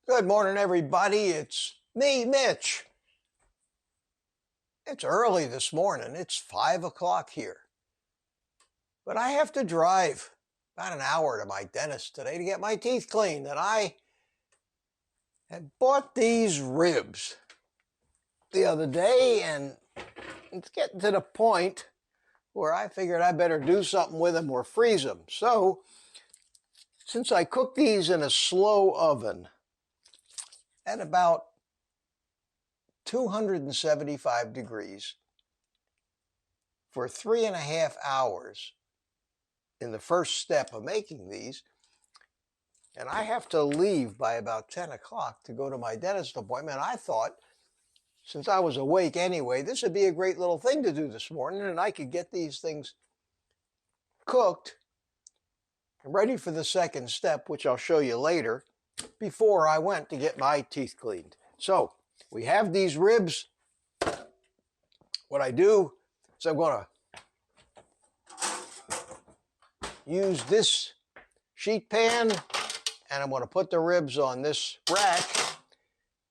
Good morning, everybody. It's me, Mitch. It's early this morning. It's 5 o'clock here. But I have to drive about an hour to my dentist today to get my teeth cleaned. And I had bought these ribs the other day, and it's getting to the point where I figured I better do something with them or freeze them. So, since I cook these in a slow oven at about 275 degrees for 3.5 hours in the first step of making these, and I have to leave by about 10 o'clock to go to my dentist appointment, I thought, since I was awake anyway, this would be a great little thing to do this morning, and I could get these things cooked and ready for the second step, which I'll show you later, before I went to get my teeth cleaned. So we have these ribs. What I do is I'm going to use this sheet pan, and I'm going to put the ribs on this rack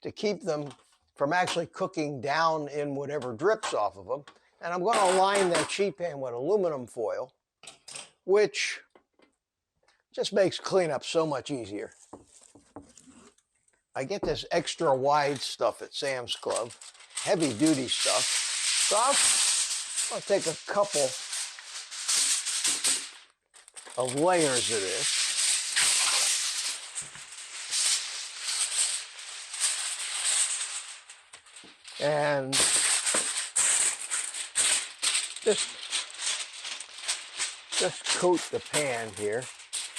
to keep them from actually cooking down in whatever drips off of them. And I'm going to line that sheet pan with aluminum foil, which just makes cleanup so much easier. I get this extra wide stuff at Sam's Club, heavy duty stuff. So I'll take a couple of layers of this. And just coat the pan here.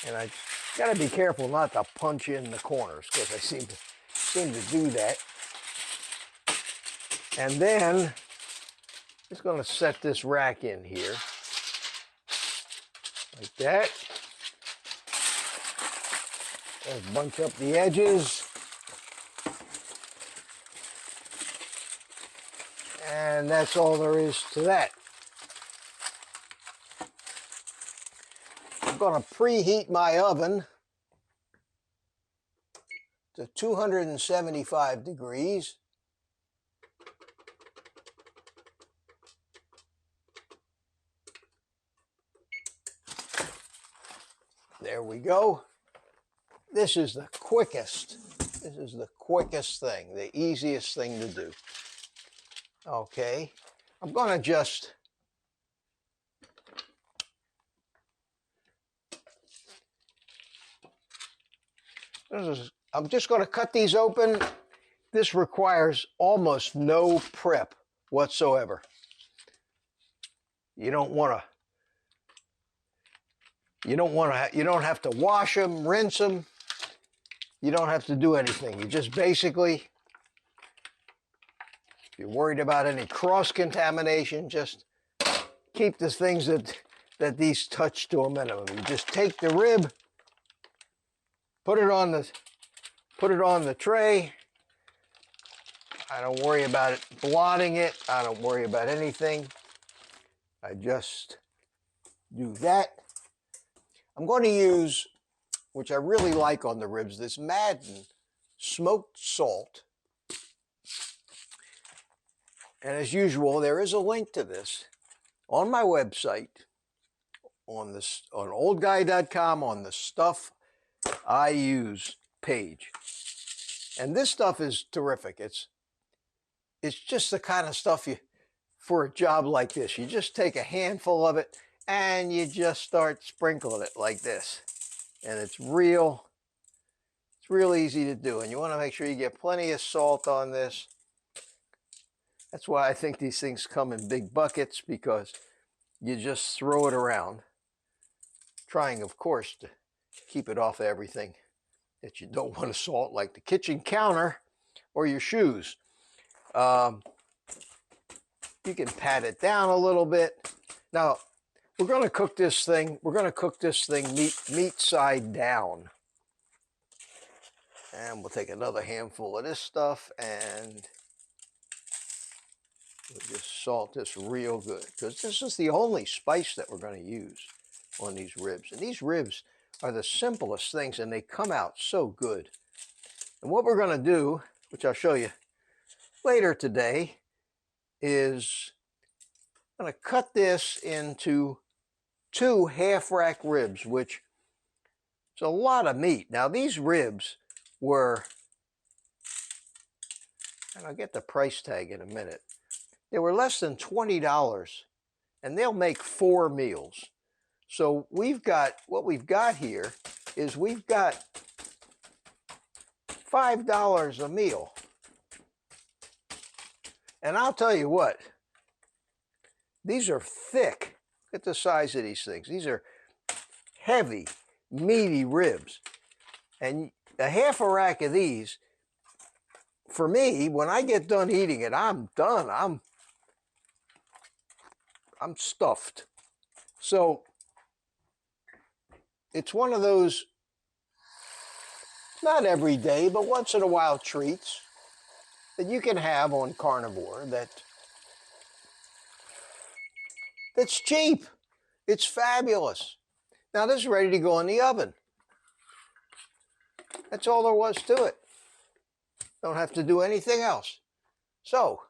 And I got to be careful not to punch in the corners, because I seem to do that. And then just going to set this rack in here like that. Just bunch up the edges. And that's all there is to that. I'm going to preheat my oven to 275 degrees. There we go. This is the quickest. This is the quickest thing, the easiest thing to do. Okay, I'm going to just I'm just going to cut these open. This requires almost no prep whatsoever. You don't have to wash them, rinse them. You don't have to do anything. You just basically, if you're worried about any cross-contamination, just keep the things that these touch to a minimum. You just take the rib, put it on the tray. I don't worry about it blotting it. I don't worry about anything. I just do that. I'm going to use, which I really like on the ribs, this Madden smoked salt. And as usual, there is a link to this on my website, on oldguy.com, on the Stuff I Use page. And this stuff is terrific. It's just the kind of stuff for a job like this. You just take a handful of it and you just start sprinkling it like this. And it's real easy to do. And you want to make sure you get plenty of salt on this. That's why I think these things come in big buckets, because you just throw it around, trying, of course, to keep it off of everything that you don't want to salt, like the kitchen counter or your shoes. You can pat it down a little bit. Now, we're going to cook this thing. We're going to cook this thing meat side down. And we'll take another handful of this stuff and we'll just salt this real good, because this is the only spice that we're going to use on these ribs. And these ribs are the simplest things, and they come out so good. And what we're going to do, which I'll show you later today, is I'm going to cut this into 2 half-rack ribs, which is a lot of meat. Now these ribs were, and I'll get the price tag in a minute, they were less than $20, and they'll make 4 meals. So we've got, what we've got here is we've got $5 a meal. And I'll tell you what, these are thick. Look at the size of these things. These are heavy, meaty ribs. And a half a rack of these, for me, when I get done eating it, I'm done. I'm stuffed. So it's one of those, not every day, but once in a while treats that you can have on Carnivore that's cheap. It's fabulous. Now this is ready to go in the oven. That's all there was to it. Don't have to do anything else. So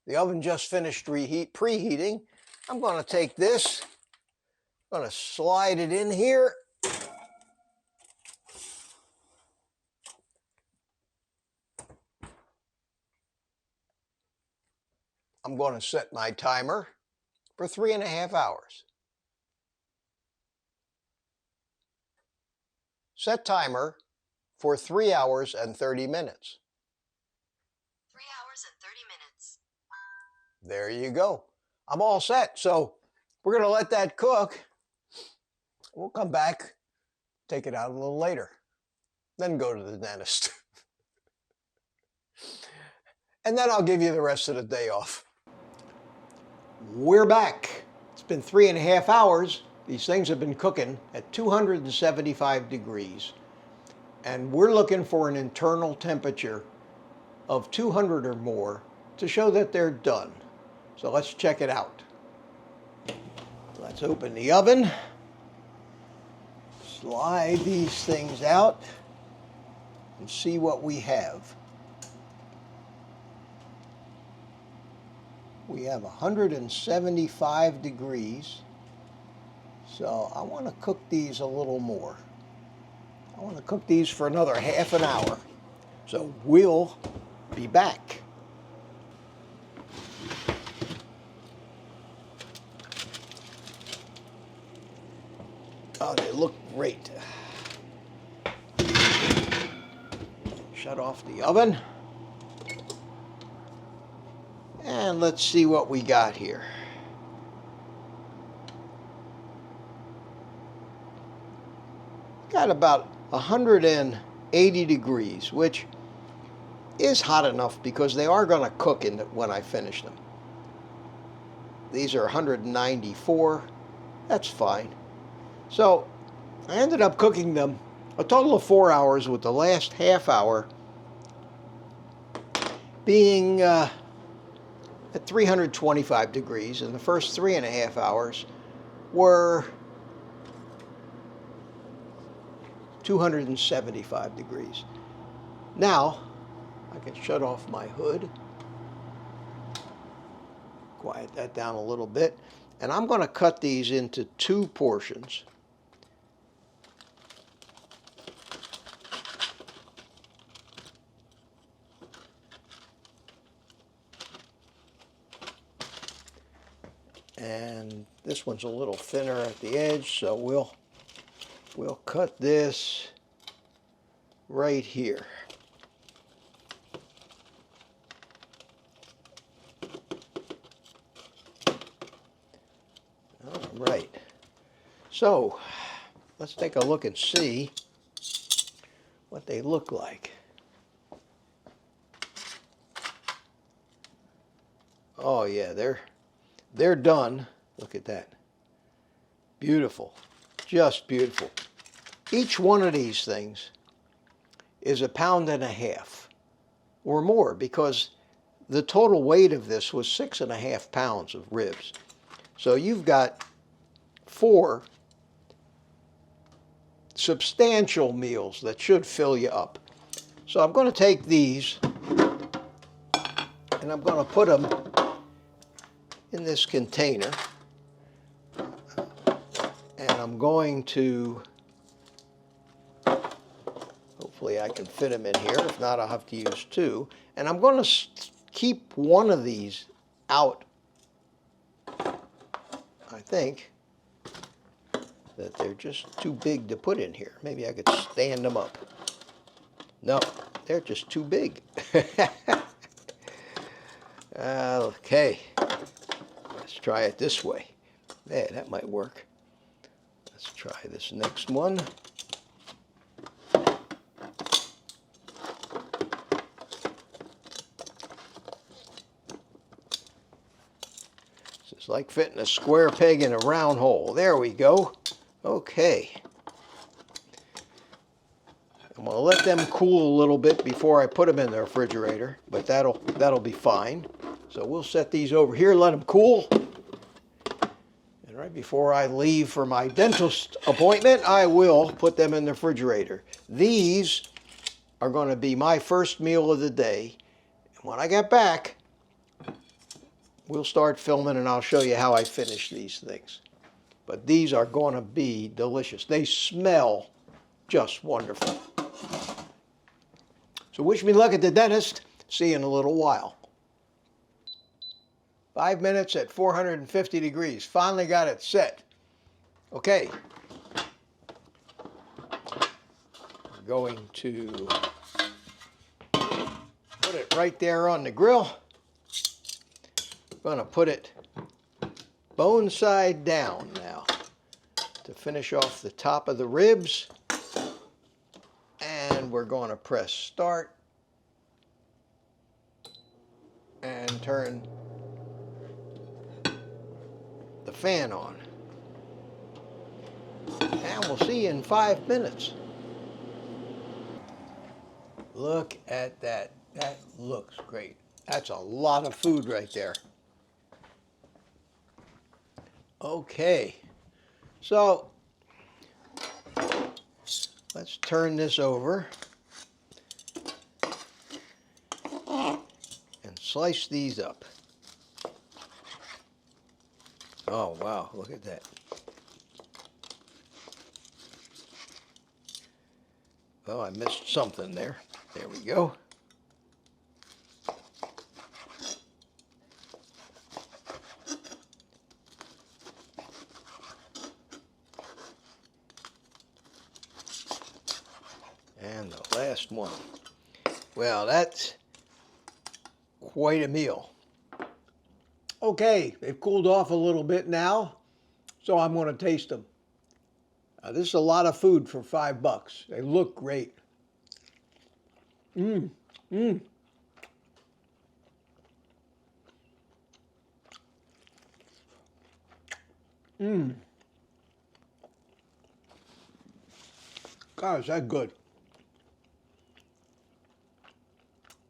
the oven just finished preheating. I'm going to take this, I'm going to slide it in here. I'm going to set my timer for 3.5 hours. Set timer for 3 hours and 30 minutes. 3 hours and 30 minutes. There you go. I'm all set. So we're going to let that cook. We'll come back, take it out a little later, then go to the dentist. And then I'll give you the rest of the day off. We're back. It's been 3.5 hours. These things have been cooking at 275 degrees. And we're looking for an internal temperature of 200 or more to show that they're done. So let's check it out. Let's open the oven. Slide these things out and see what we have. We have 175 degrees. So I want to cook these a little more. I want to cook these for another half an hour. So we'll be back. Oh, they look great. Shut off the oven. And let's see what we got here. Got about 180 degrees, which is hot enough because they are going to cook when I finish them. These are 194. That's fine. So I ended up cooking them a total of 4 hours, with the last half hour being at 325 degrees, and the first 3.5 hours were 275 degrees. Now I can shut off my hood, quiet that down a little bit, and I'm going to cut these into 2 portions. And this one's a little thinner at the edge, so we'll cut this right here. All right. So let's take a look and see what they look like. Oh yeah, they're done. Look at that. Beautiful. Just beautiful. Each one of these things is 1.5 pounds or more, because the total weight of this was 6.5 pounds of ribs. So you've got 4 substantial meals that should fill you up. So I'm going to take these and I'm going to put them in this container. And I'm going to, hopefully I can fit them in here. If not, I'll have to use two. And I'm going to keep one of these out. I think that they're just too big to put in here. Maybe I could stand them up. No, they're just too big. Okay, let's try it this way. Yeah, that might work. Let's try this next one. It's like fitting a square peg in a round hole. There we go. Okay. I'm going to let them cool a little bit before I put them in the refrigerator, but that'll be fine. So we'll set these over here, let them cool. And right before I leave for my dentist appointment, I will put them in the refrigerator. These are going to be my first meal of the day. And when I get back, we'll start filming and I'll show you how I finish these things. But these are going to be delicious. They smell just wonderful. So wish me luck at the dentist. See you in a little while. 5 minutes at 450 degrees. Finally got it set. Okay. We're going to put it right there on the grill. I'm going to put it bone side down now to finish off the top of the ribs. And we're going to press start and turn the fan on. And we'll see you in 5 minutes. Look at that. That looks great. That's a lot of food right there. Okay. So let's turn this over and slice these up. Oh, wow, look at that. Oh, I missed something there. There we go. And the last one. Well, that's quite a meal. Okay, they've cooled off a little bit now, so I'm going to taste them. This is a lot of food for $5. They look great. Mmm. Mmm. Mmm. God, is that good.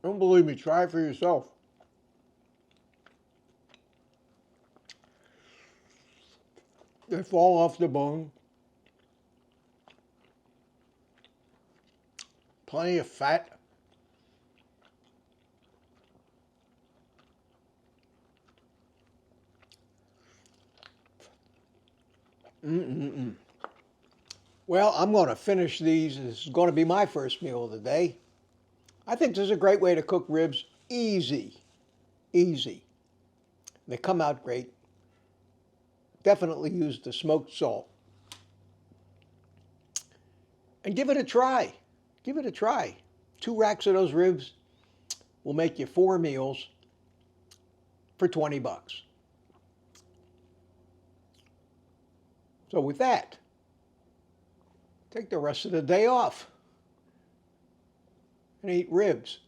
Don't believe me, try it for yourself. They fall off the bone. Plenty of fat. Well, I'm going to finish these. This is going to be my first meal of the day. I think this is a great way to cook ribs. Easy. Easy. They come out great. Definitely use the smoked salt. And give it a try. Give it a try. 2 racks of those ribs will make you 4 meals for $20. So with that, take the rest of the day off and eat ribs.